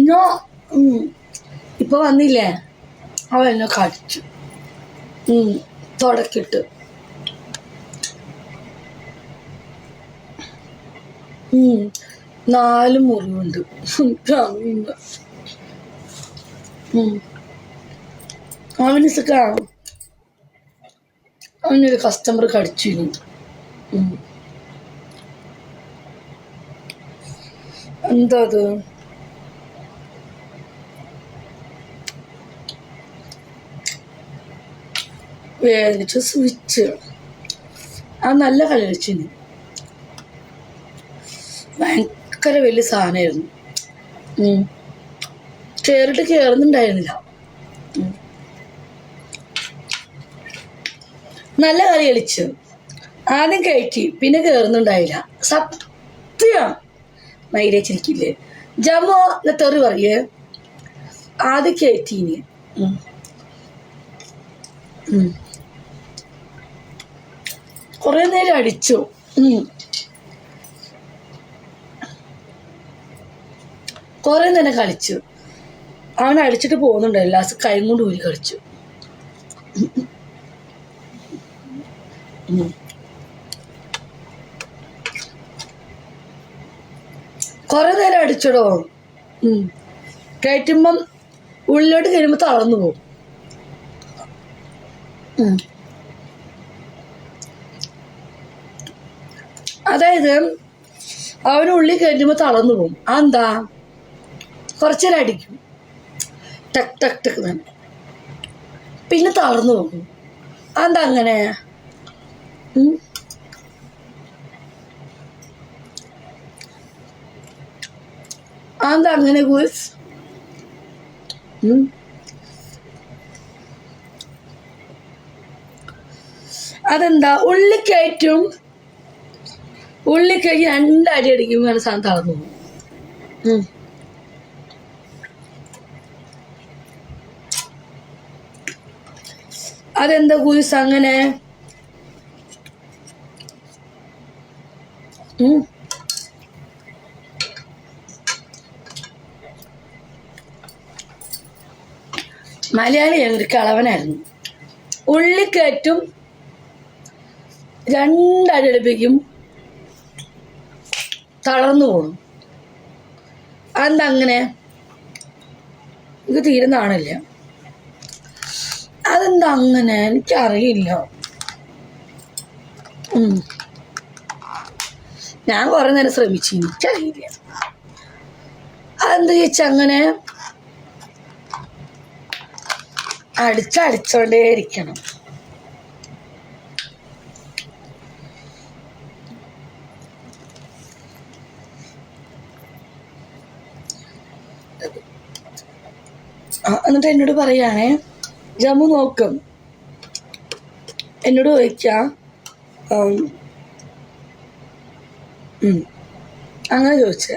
No ഇപ്പൊ വന്നില്ലേ അവൻ എന്നെ കടിച്ചു തുടക്കിട്ട്. നാല് മുറിവുണ്ട്. അവനൊരു കസ്റ്റമർ കടിച്ചിരുന്നു. എന്താ അത്? വേദനിച്ച സ്വിച്ച്. ആ നല്ല കളി കളിച്ചിന്. ഭയങ്കര വലിയ സാധനമായിരുന്നു. കേറുന്നുണ്ടായിരുന്നില്ല. നല്ല കളി കളിച്ചു. ആദ്യം കയറ്റി, പിന്നെ കേറുന്നുണ്ടായില്ല. സത്യം മൈരച്ചിരിക്കില്ലേ ജമ്മോ തെറി പറയേ. ആദ്യം കയറ്റീന്, കുറെ നേരം അടിച്ചു. കുറെ നേരം കളിച്ചു. അവൻ അടിച്ചിട്ട് പോകുന്നുണ്ടല്ലോ. ലാസ്റ്റ് കൈ കൊണ്ട് ഊരി കളിച്ചു. കുറെ നേരം അടിച്ചടോ. കയറ്റുമ്പം ഉള്ളിലോട്ട് കയറുമ്പോ തളർന്നു പോകും. അതായത് അവനുള്ളിൽ കയറ്റുമ്പോ തളർന്നു പോകും. അതെന്താ? കുറച്ചേരം അടിക്കും, ടക്ക് ടക്ക് ടക്ക് തന്നെ, പിന്നെ തളർന്നു പോകും. അതെന്താ അങ്ങനെ? അതെന്താ അങ്ങനെ ഗൂസ്? അതെന്താ? ഉള്ളി കയറ്റി രണ്ടടി അടിക്കുമ്പോൾ സാധനം തളർന്നു പോകും. അതെന്താ ഗൂസ് അങ്ങനെ? മലയാളി ഒരു കളവനായിരുന്നു. ഉള്ളിക്കയറ്റും, രണ്ടടി അടുപ്പിക്കും, തളർന്നു പോകണം. അതെന്താ അങ്ങനെ? ഇത് തീരുന്നാണില്ല. അതെന്താ അങ്ങനെ? എനിക്കറിയില്ല. ഞാൻ കുറെ നേരം ശ്രമിച്ചു, എനിക്കറിയില്ല അതെന്താ ചേച്ചി അങ്ങനെ. അടിച്ചോണ്ടേ ഇരിക്കണം. എന്നിട്ട് എന്നോട് പറയാണേ, ജമ്മു നോക്കും, എന്നോട് ചോദിക്കാം അങ്ങനെ ചോദിച്ചേ.